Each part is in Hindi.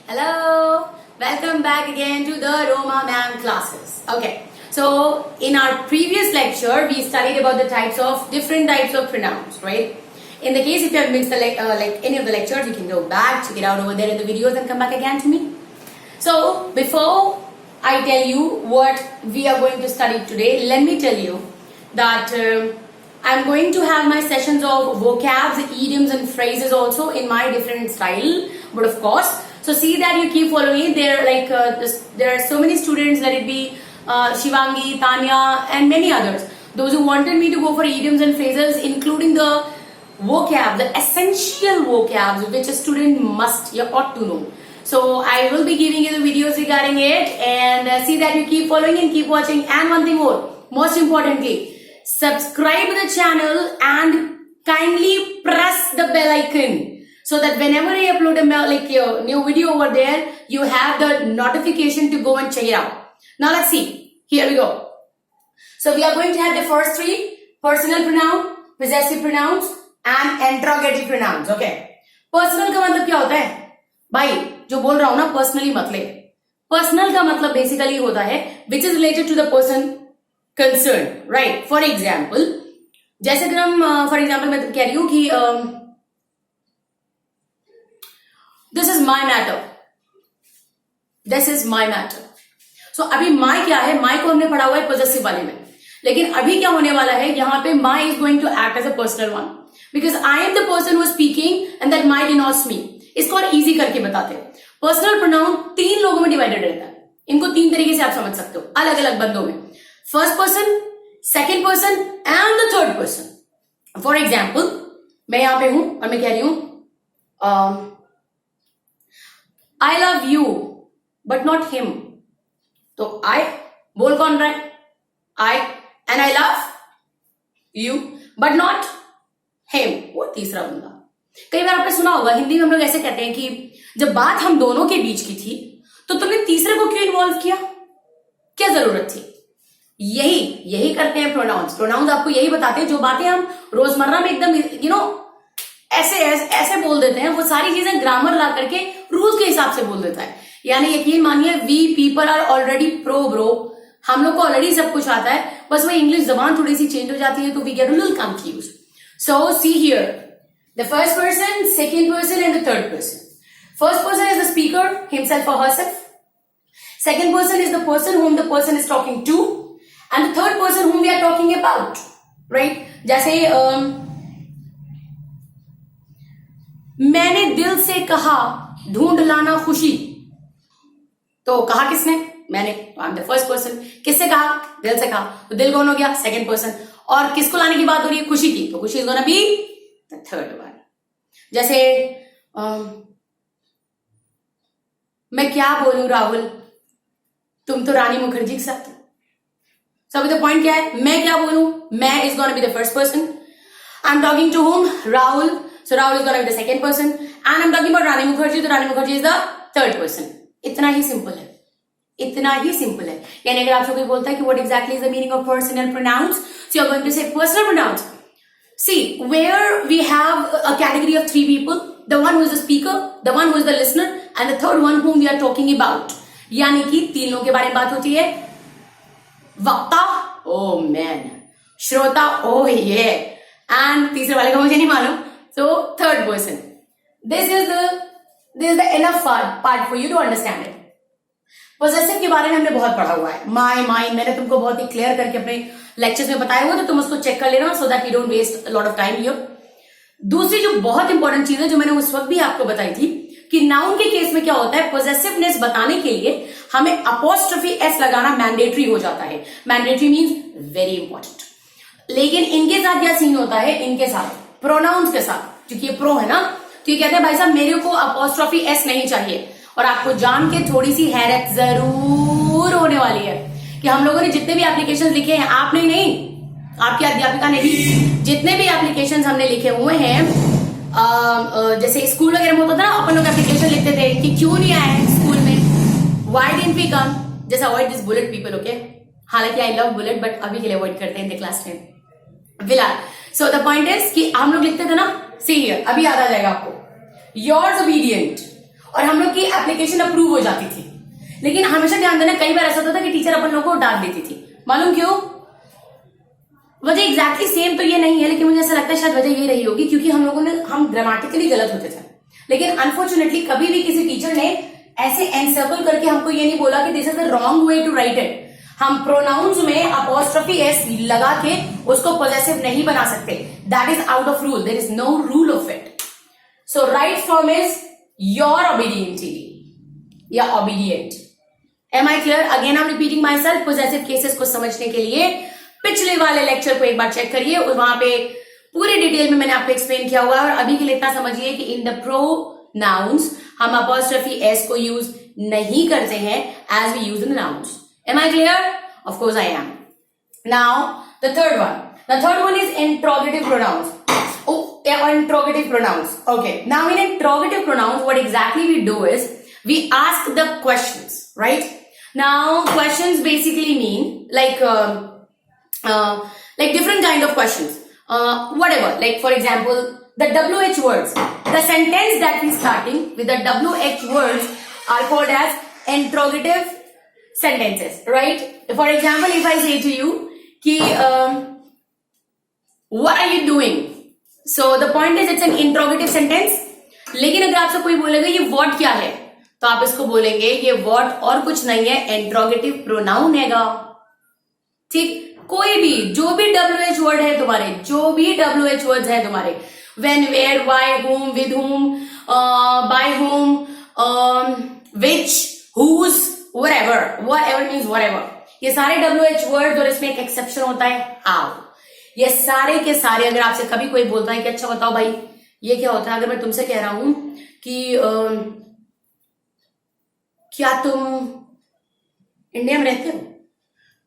Hello, welcome back again to the Roma Ma'am classes. Okay, so in our previous lecture, we studied about the different types of pronouns, right? In the case if you have missed the any of the lectures, you can go back, check it out over there in the videos, and come back again to me. So before I tell you what we are going to study today, let me tell you that I'm going to have my sessions of vocabs, idioms, and phrases also in my different style, but of course. So see that you keep following. There are so many students, let it be Shivangi, Tanya, and many others. Those who wanted me to go for idioms and phrases, including the vocab, the essential vocabs which a student must or ought to know. So I will be giving you the videos regarding it, and see that you keep following and keep watching. And one thing more, most importantly, subscribe to the channel and kindly press the bell icon, so that whenever I upload a new video over there, you have the notification to go and check it out. Now let's see. Here we go. So we are going to have the first three: personal pronoun, possessive pronouns, and interrogative pronouns. Okay. Personal का मतलब क्या होता है? भाई जो बोल रहा हूं ना, personally मत ले. Personal का मतलब basically होता है which is related to the person concerned, right? For example, जैसे अगर हम for example मैं कह रही हूँ कि This is my matter. This is my matter. So अभी my क्या है? My को हमने पढ़ा हुआ है possessive वाले में. लेकिन अभी क्या होने वाला है? यहाँ पे my is going to act as a personal one. Because I am the person who is speaking and that my denotes me. इसको और easy करके बताते हैं. Personal pronoun तीन लोगों में divided रहता है. इनको तीन तरीके से आप समझ सकते हो, अलग अलग बंदों में. First person, second person and the third person. For example, मैं यहाँ पे हूं और मैं कह रही हूं I love you, but not him. तो I बोल कौन रहा है? I and I love you, but not him. वो तीसरा बंदा. कई बार आपने सुना होगा, हिंदी में हम लोग ऐसे कहते हैं कि जब बात हम दोनों के बीच की थी, तो तुमने तीसरे को क्यों इन्वॉल्व किया? क्या जरूरत थी? यही करते हैं प्रोनाउंस. प्रोनाउंस आपको यही बताते हैं, जो बातें हम रोजमर्रा में एकदम ऐसे बोल देते हैं, वो सारी चीजें ग्रामर ला करके रूल्स के हिसाब से बोल देता है. यानी यकीन मानिए, we people are already pro bro. हम लोग को ऑलरेडी सब कुछ आता है, बस वही इंग्लिश जबान थोड़ी सी चेंज हो जाती है, तो we get a little confuse. So see here, the first person, second person and the third person. First person is the speaker himself और herself. Second person is the person whom the person is talking to, and the third person whom we are talking about, right? जैसे मैंने दिल से कहा ढूंढ लाना खुशी. तो कहा किसने? मैंने. I am the first person. किससे कहा? दिल से कहा. तो दिल कौन हो गया? Second person. और किसको लाने की बात हो रही है? खुशी की. तो खुशी is gonna be the third one. जैसे मैं क्या बोलूं राहुल, तुम तो रानी मुखर्जी के साथ. सो द पॉइंट क्या है? मैं क्या बोलूं? मैं is gonna be the first person. I am talking to whom? Rahul. So Rahul is gonna be the second person, and I'm talking about Rani Mukherjee. तो Rani Mukherjee is the third person. इतना ही सिंपल है, इतना ही सिंपल है. यानी अगर आपसे कोई बोलता है कि what exactly is the meaning of personal pronouns, so you're going to say personal pronouns. See, where we have a category of three people: the one who is the speaker, the one who is the listener, and the third one whom we are talking about. यानी कि तीन लोगों के बारे में बात होती है. वक्ता, oh man, श्रोता, oh yeah, and तीसरे वाले का मुझे नहीं मालूम. So third person. This is the enough part for you to understand it. Possessive के बारे में हमने बहुत पढ़ा हुआ है. My, mine, मैंने तुमको बहुत ही क्लियर करके अपने लेक्चर्स में बताया हुआ, तो तुम उसको चेक कर लेना, so that you don't waste a lot of time here. दूसरी जो बहुत इंपॉर्टेंट चीज है, जो मैंने उस वक्त भी आपको बताई थी, कि नाउन के केस में क्या होता है, पोजेसिवनेस बताने के लिए हमें अपॉस्ट्रोफी एस लगाना मैंडेटरी हो जाता है. Mandatory means very important. लेकिन इनके साथ क्या सीन होता है? इनके साथ प्रोनाउंस के साथ, क्योंकि ये प्रो है ना, तो ये कहते हैं भाई साहब मेरे को अपॉस्ट्रोफी एस नहीं चाहिए. और आपको जान के थोड़ी सी हैरत जरूर होने वाली है कि हम लोगों ने जितने भी एप्लीकेशंस लिखे हैं, आपने नहीं, आपकी अध्यापिका ने भी, जितने भी एप्लीकेशंस हमने लिखे हुए हैं, जैसे स्कूल वगैरह में होता था ना, अपन लोग एप्लीकेशन लिखते थे कि क्यों नहीं आए स्कूल में, व्हाई डिडंट वी कम. जैसे avoid this bullet people, okay. हालांकि आई लव बुलेट, बट अभी के लिए अवॉइड करते हैं इन द क्लास में फिलहाल. सो द पॉइंट इज कि हम लोग लिखते थे ना, सी हियर, अभी याद आ जाएगा आपको. योर्स ओबीडियंट, और हम लोग की एप्लीकेशन अप्रूव हो जाती थी। लेकिन हमेशा ध्यान देना, कई बार ऐसा होता था कि टीचर अपन लोगों को डांट देती थी। मालूम क्यों? वजह एग्जैक्टली सेम तो ये नहीं है, लेकिन मुझे ऐसा लगता है शायद वजह ये रही होगी क्योंकि हम ग्रामेटिकली गलत होते थे। लेकिन अनफॉर्चुनेटली कभी भी किसी टीचर ने ऐसे एनसर्कल करके हमको ये नहीं बोला कि this is the wrong way to write it. हम प्रोनाउंस में अपॉस्ट्रोफी एस लगा के उसको पॉजेसिव नहीं बना सकते। That is out of rule, there is no rule of it. So right form is your obedient या obedient. Am I clear? Again I am repeating myself. Possessive cases को समझने के लिए पिछले वाले लेक्चर को एक बार चेक करिए और वहां पे पूरे डिटेल में मैंने आपको एक्सप्लेन किया हुआ है। और अभी के लिए इतना समझिए कि इन द प्रोनाउंस हम अपॉस्ट्रोफी एस को यूज नहीं करते हैं as we use in nouns. Am I clear? Of course I am. Now, the third one. The third one is interrogative pronouns. Oh, yeah, interrogative pronouns. Okay. Now, in interrogative pronouns, what exactly we do is we ask the questions, right? Now, questions basically mean like different kind of questions. Whatever. Like, for example, the WH words. The sentence that we starting with the WH words are called as interrogative sentences, right? For example, if I say to you ki what are you doing, so the point is it's an interrogative sentence. लेकिन अगर आपसे कोई बोलेगा ये what क्या है, तो आप इसको बोलेंगे ये what और कुछ नहीं है, interrogative pronoun हैगा। ठीक? कोई भी जो भी WH word है तुम्हारे, जो भी WH words है तुम्हारे, when, where, why, whom, with whom, by whom, which, whose, whatever means whatever, ये सारे WH वर्ड। और इसमें एक एक्सेप्शन होता है how। ये सारे के सारे अगर आपसे कभी कोई बोलता है कि अच्छा बताओ भाई ये क्या होता है, अगर मैं तुमसे कह रहा हूं कि क्या तुम इंडिया में रहते हो,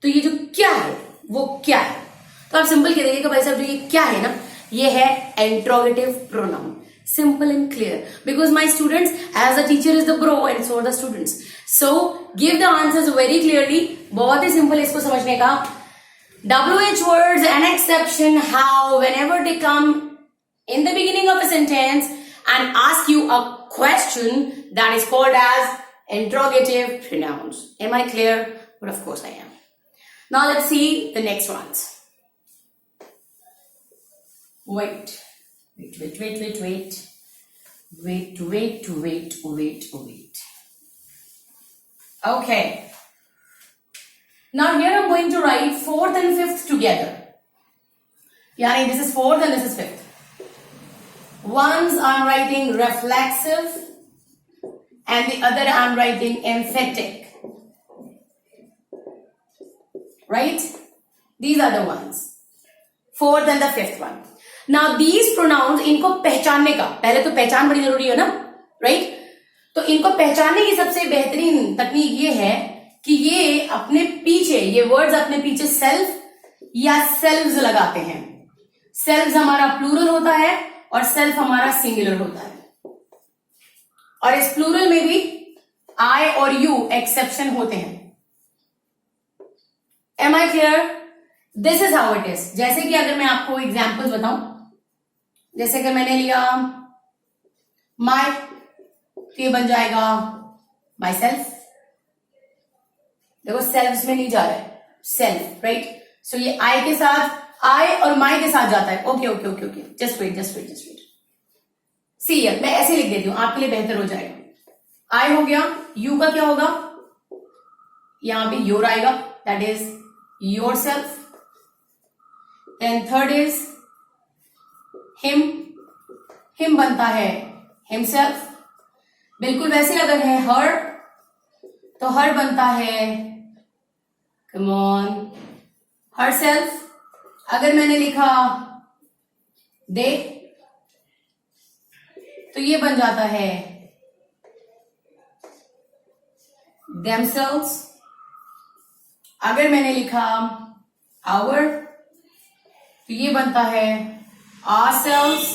तो ये जो क्या है वो क्या है, तो आप सिंपल कह देंगे कि भाई साहब जो ये क्या है ना, ये है interrogative pronoun. Simple and clear, because my students, as the teacher is the bro and so are the students, so give the answers very clearly। बहुत ही simple है इसको समझने का। WH words an exception how whenever they come in the beginning of a sentence and ask you a question, that is called as interrogative pronouns। Am I clear? But of course I am। Now let's see the next ones। Wait, okay, now here I'm going to write fourth and fifth together. Yani this is fourth and this is fifth. Once I'm writing reflexive and the other I'm writing emphatic, right? These are the ones, fourth and the fifth one। Now these pronouns, इनको पहचानने का, पहले तो पहचान बड़ी जरूरी है ना, राइट? तो इनको पहचानने की सबसे बेहतरीन तकनीक ये है कि ये अपने पीछे, ये वर्ड्स अपने पीछे सेल्फ या सेल्व्स लगाते हैं। सेल्व्स हमारा प्लूरल होता है और सेल्फ हमारा सिंगुलर होता है, और इस प्लूरल में भी आई और यू एक्सेप्शन होते हैं। Am I clear? This is how it is. जैसे कि अगर मैं आपको एग्जाम्पल्स बताऊं, जैसे कि मैंने लिया माई, तो ये बन जाएगा माई सेल्फ। देखो सेल्फ में नहीं जा रहा है, सेल्फ, राइट? सो ये आई के साथ, आई और माई के साथ जाता है। Okay okay okay okay, just wait. See मैं ऐसे लिख देती हूं, आपके लिए बेहतर हो जाएगा। आई हो गया, यू का क्या होगा, यहां पे योर आएगा, that is your self. And third is him बनता है हिमसेल्फ। बिल्कुल वैसे अगर है हर, तो हर बनता है कम ऑन हर सेल्फ। अगर मैंने लिखा दे, तो ये बन जाता है themselves। अगर मैंने लिखा our, तो ये बनता है ourselves।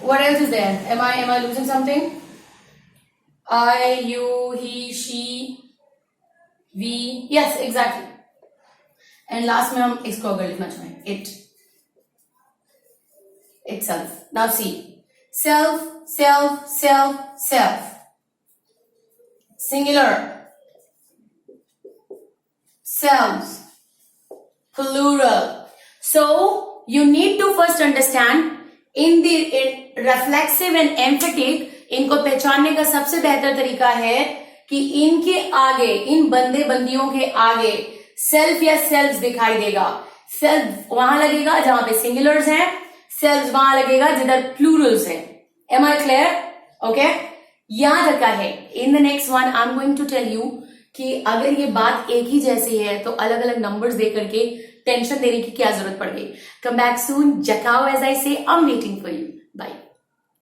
What else is there? Am I losing something? I, you, he, she, we, yes exactly। and last में हम इसको अगर लिखना चाहें, it, itself। now see, self, self, self, self. Singular, selves, plural. So you need to first understand in reflexive and emphatic, इनको पहचानने का सबसे बेहतर तरीका है कि इनके आगे, इन बंदे बंदियों के आगे सेल्फ या सेल्व्स दिखाई देगा. सेल्फ वहां लगेगा जहां पे सिंगुलर्स हैं, सेल्व्स वहां लगेगा जिधर प्लूरल्स हैं. Am I clear? ओके, याद रखा है. In the next one I am going to tell you कि अगर ये बात एक ही जैसी है तो अलग अलग नंबर्स दे करके टेंशन देने की क्या जरूरत पड़ गई. Come back soon, जकाओ as I say, I am waiting for you. Bye.